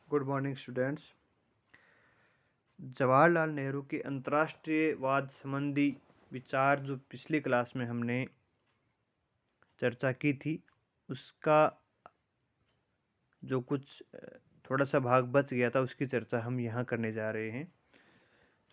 Good morning students. Jawaharlal Nehru के अंतर्राष्ट्रीयवाद संबंधी विचार जो पिछली क्लास में हमने चर्चा की थी, उसका जो कुछ थोड़ा सा भाग बच गया था, उसकी चर्चा हम यहाँ करने जा रहे हैं।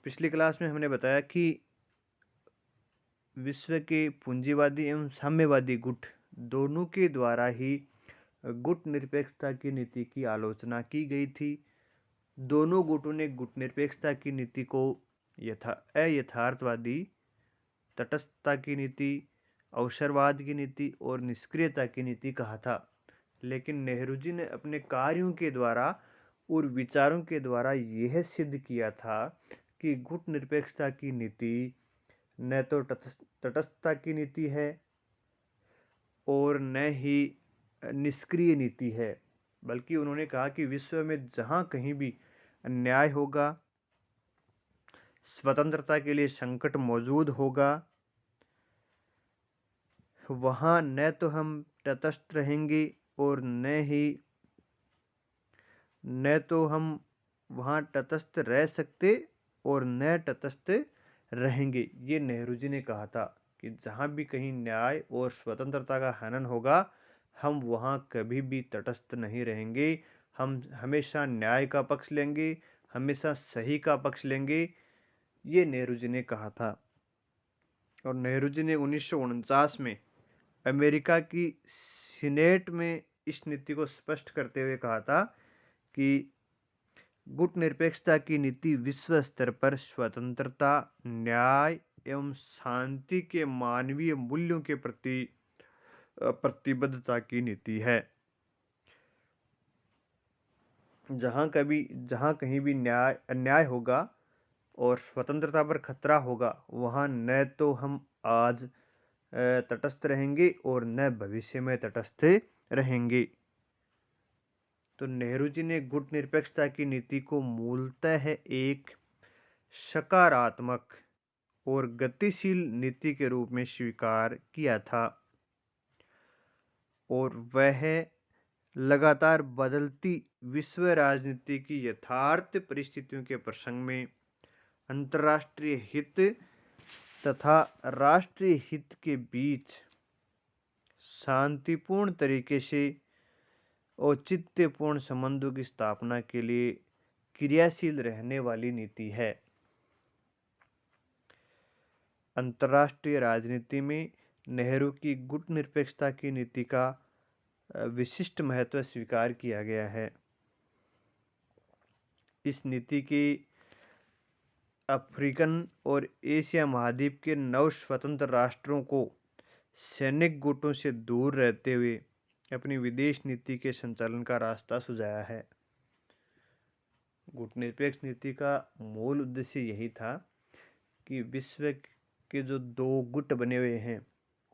पिछली क्लास में हमने बताया कि विश्व के पूंजीवादी एवं साम्यवादी गुट दोनों के द्वारा ही गुट निरपेक्षता की नीति की आलोचना की गई थी। दोनों गुटों ने गुट निरपेक्षता की नीति को अयथार्थवादी, तटस्थता की नीति, अवसरवाद की नीति और निष्क्रियता की नीति कहा था। लेकिन नेहरू जी ने अपने कार्यों के द्वारा और विचारों के द्वारा यह सिद्ध किया था कि गुट निरपेक्षता की नीति न तो तटस्थता की नीति है और न ही निष्क्रिय नीति है, बल्कि उन्होंने कहा कि विश्व में जहां कहीं भी अन्याय होगा, स्वतंत्रता के लिए संकट मौजूद होगा, वहां न तो हम तटस्थ रहेंगे और न तो हम वहां तटस्थ रह सकते और न तटस्थ रहेंगे। ये नेहरू जी ने कहा था कि जहां भी कहीं न्याय और स्वतंत्रता का हनन होगा, हम वहां कभी भी तटस्थ नहीं रहेंगे। हम हमेशा न्याय का पक्ष लेंगे, हमेशा सही का पक्ष लेंगे। ये नेहरू जी ने कहा था। और नेहरू जी ने 1949 में अमेरिका की सीनेट में इस नीति को स्पष्ट करते हुए कहा था कि गुट निरपेक्षता की नीति विश्व स्तर पर स्वतंत्रता, न्याय एवं शांति के मानवीय मूल्यों के प्रति प्रतिबद्धता की नीति है। जहां कहीं भी अन्याय होगा और स्वतंत्रता पर खतरा होगा, वहां न तो हम आज तटस्थ रहेंगे और न भविष्य में तटस्थ रहेंगे। तो नेहरू जी ने गुट निरपेक्षता की नीति को मूलतः एक सकारात्मक और गतिशील नीति के रूप में स्वीकार किया था, और वह लगातार बदलती विश्व राजनीति की यथार्थ परिस्थितियों के प्रसंग में अंतर्राष्ट्रीय हित तथा राष्ट्रीय हित के बीच शांतिपूर्ण तरीके से औचित्यपूर्ण संबंधों की स्थापना के लिए क्रियाशील रहने वाली नीति है। अंतर्राष्ट्रीय राजनीति में नेहरू की गुट निरपेक्षता की नीति का विशिष्ट महत्व स्वीकार किया गया है। इस नीति की अफ्रीकन और एशिया महाद्वीप के 9 स्वतंत्र राष्ट्रों को सैनिक गुटों से दूर रहते हुए अपनी विदेश नीति के संचालन का रास्ता सुझाया है। गुट निरपेक्ष नीति का मूल उद्देश्य यही था कि विश्व के जो 2 गुट बने हुए हैं,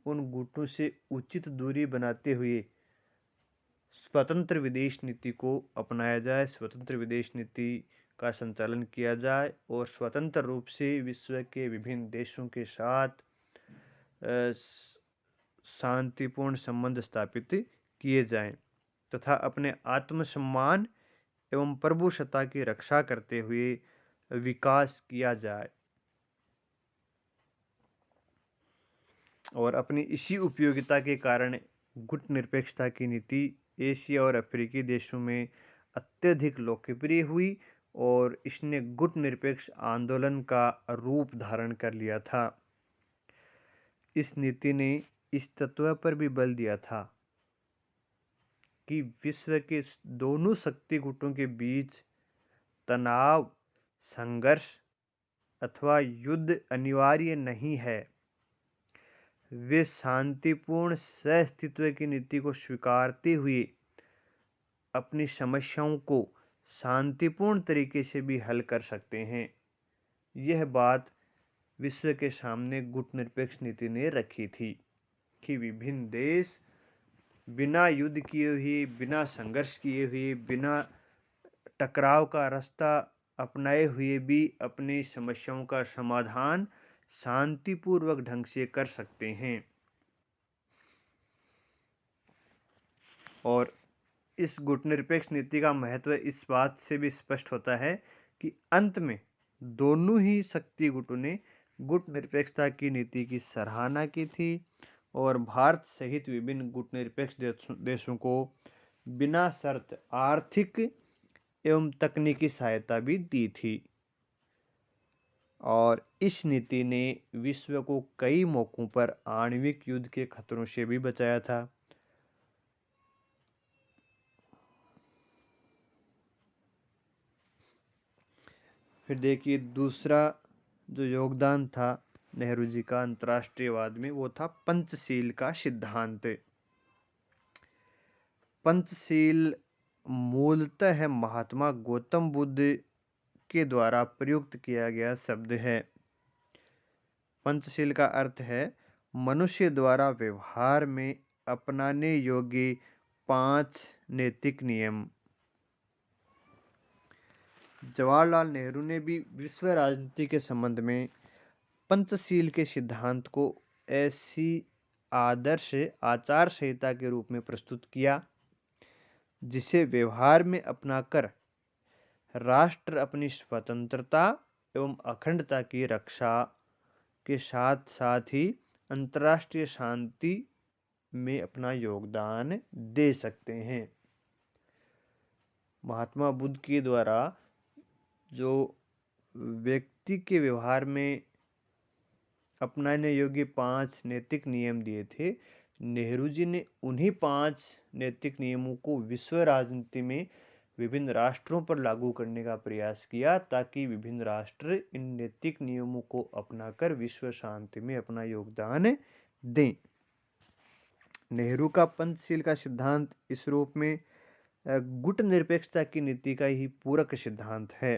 उन गुटों से उचित दूरी बनाते हुए स्वतंत्र विदेश नीति को अपनाया जाए, स्वतंत्र विदेश नीति का संचालन किया जाए और स्वतंत्र रूप से विश्व के विभिन्न देशों के साथ शांतिपूर्ण संबंध स्थापित किए जाएं तथा अपने आत्मसम्मान एवं प्रभुसत्ता की रक्षा करते हुए विकास किया जाए। और अपनी इसी उपयोगिता के कारण गुट निरपेक्षता की नीति एशिया और अफ्रीकी देशों में अत्यधिक लोकप्रिय हुई और इसने गुट निरपेक्ष आंदोलन का रूप धारण कर लिया था। इस नीति ने इस तत्व पर भी बल दिया था कि विश्व के दोनों शक्ति गुटों के बीच तनाव, संघर्ष अथवा युद्ध अनिवार्य नहीं है। वे शांतिपूर्ण सहअस्तित्व की नीति को स्वीकारते हुए अपनी समस्याओं को शांतिपूर्ण तरीके से भी हल कर सकते हैं। यह बात विश्व के सामने गुट निरपेक्ष नीति ने रखी थी कि विभिन्न देश बिना युद्ध किए हुए, बिना संघर्ष किए हुए, बिना टकराव का रास्ता अपनाए हुए भी अपनी समस्याओं का समाधान शांतिपूर्वक ढंग से कर सकते हैं। और इस गुटनिरपेक्ष नीति का महत्व इस बात से भी स्पष्ट होता है कि अंत में दोनों ही शक्ति गुटों ने गुटनिरपेक्षता की नीति की सराहना की थी और भारत सहित विभिन्न गुटनिरपेक्ष देशों को बिना शर्त आर्थिक एवं तकनीकी सहायता भी दी थी। और इस नीति ने विश्व को कई मौकों पर आणविक युद्ध के खतरों से भी बचाया था। फिर देखिए दूसरा जो योगदान था नेहरू जी का अंतर्राष्ट्रीयवाद में, वो था पंचशील का सिद्धांत। पंचशील मूलतः महात्मा गौतम बुद्ध के द्वारा प्रयुक्त किया गया शब्द है। पंचशील का अर्थ है मनुष्य द्वारा व्यवहार में अपनाने योग्य 5 नैतिक नियम। जवाहरलाल नेहरू ने भी विश्व राजनीति के संबंध में पंचशील के सिद्धांत को ऐसी आदर्श आचार संहिता के रूप में प्रस्तुत किया जिसे व्यवहार में अपनाकर राष्ट्र अपनी स्वतंत्रता एवं अखंडता की रक्षा के साथ साथ ही अंतर्राष्ट्रीय शांति में अपना योगदान दे सकते हैं। महात्मा बुद्ध के द्वारा जो व्यक्ति के व्यवहार में अपनाने योग्य 5 नैतिक नियम दिए थे, नेहरू जी ने उन्हीं 5 नैतिक नियमों को विश्व राजनीति में विभिन्न राष्ट्रों पर लागू करने का प्रयास किया ताकि विभिन्न राष्ट्र इन नैतिक नियमों को अपनाकर विश्व शांति में अपना योगदान दें। नेहरू का पंचशील का सिद्धांत इस रूप में गुट निरपेक्षता की नीति का ही पूरक सिद्धांत है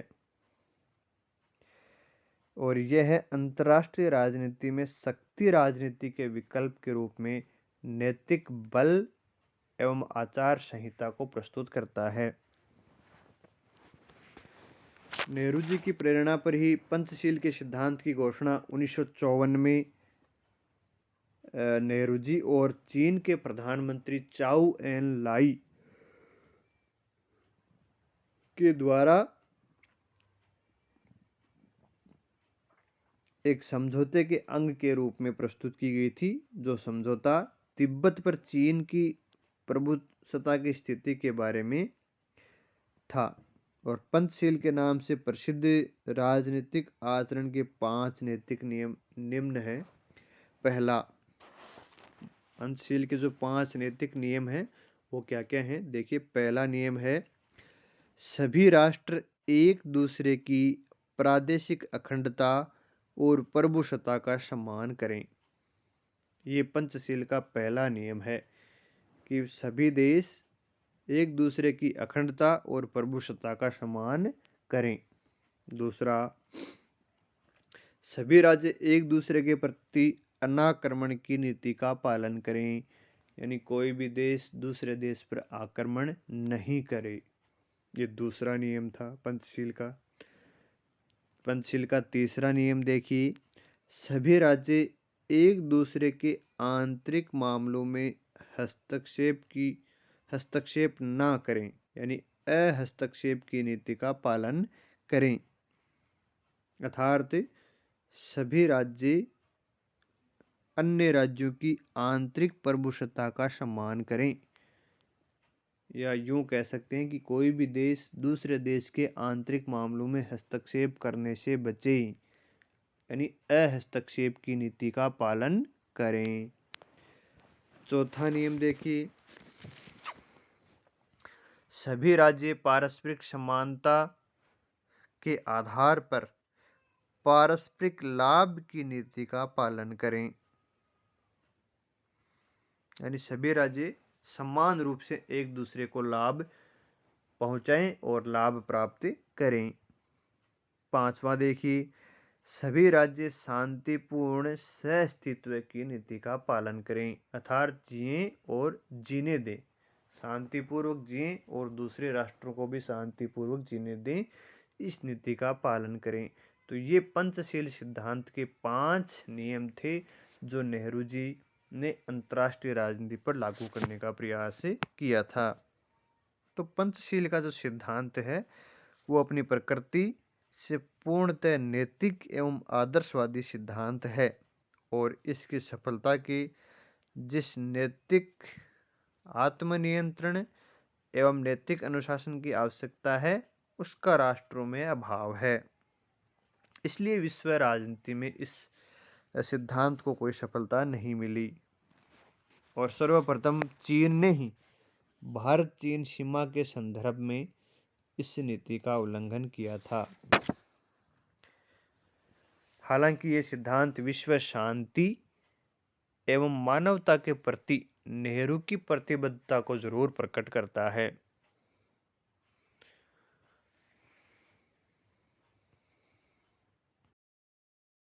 और यह अंतर्राष्ट्रीय राजनीति में शक्ति राजनीति के विकल्प के रूप में नैतिक बल एवं आचार संहिता को प्रस्तुत करता है। नेहरू जी की प्रेरणा पर ही पंचशील के सिद्धांत की घोषणा 1954 में नेहरू जी और चीन के प्रधानमंत्री चाउ एन लाई के द्वारा एक समझौते के अंग के रूप में प्रस्तुत की गई थी, जो समझौता तिब्बत पर चीन की प्रभुसत्ता की स्थिति के बारे में था और पंचशील के नाम से प्रसिद्ध राजनीतिक आचरण के 5 नैतिक नियम निम्न हैं। पहला, पंचशील के जो 5 नैतिक नियम हैं वो क्या क्या हैं? देखिए, पहला नियम है सभी राष्ट्र एक दूसरे की प्रादेशिक अखंडता और प्रभुसत्ता का सम्मान करें। ये पंचशील का पहला नियम है कि सभी देश एक दूसरे की अखंडता और प्रभुसत्ता का सम्मान करें। दूसरा, सभी राज्य एक दूसरे के प्रति अनाक्रमण की नीति का पालन करें, यानी कोई भी देश दूसरे देश पर आक्रमण नहीं करे। ये दूसरा नियम था पंचशील का। पंचशील का तीसरा नियम देखिए, सभी राज्य एक दूसरे के आंतरिक मामलों में हस्तक्षेप ना करें, यानी अहस्तक्षेप की नीति का पालन करें। अर्थात सभी राज्य अन्य राज्यों की आंतरिक प्रभुसत्ता का सम्मान करें, या यूं कह सकते हैं कि कोई भी देश दूसरे देश के आंतरिक मामलों में हस्तक्षेप करने से बचे, यानी अहस्तक्षेप की नीति का पालन करें। चौथा नियम देखिए, सभी राज्य पारस्परिक समानता के आधार पर पारस्परिक लाभ की नीति का पालन करें, यानी सभी राज्य समान रूप से एक दूसरे को लाभ पहुंचाएं और लाभ प्राप्त करें। पांचवा देखिए, सभी राज्य शांतिपूर्ण सहअस्तित्व की नीति का पालन करें, अर्थात जिएं और जीने दें, शांतिपूर्वक जिएं और दूसरे राष्ट्रों को भी शांतिपूर्वक जीने दें, इस नीति का पालन करें। तो ये पंचशील सिद्धांत के 5 नियम थे जो नेहरू जी ने अंतर्राष्ट्रीय राजनीति पर लागू करने का प्रयास किया था। तो पंचशील का जो सिद्धांत है वो अपनी प्रकृति से पूर्णतः नैतिक एवं आदर्शवादी सिद्धांत है और इसकी सफलता की जिस नैतिक आत्मनियंत्रण एवं नैतिक अनुशासन की आवश्यकता है उसका राष्ट्रों में अभाव है। इसलिए विश्व राजनीति में इस सिद्धांत को कोई सफलता नहीं मिली और सर्वप्रथम चीन ने ही भारत चीन सीमा के संदर्भ में इस नीति का उल्लंघन किया था। हालांकि ये सिद्धांत विश्व शांति एवं मानवता के प्रति नेहरू की प्रतिबद्धता को जरूर प्रकट करता है।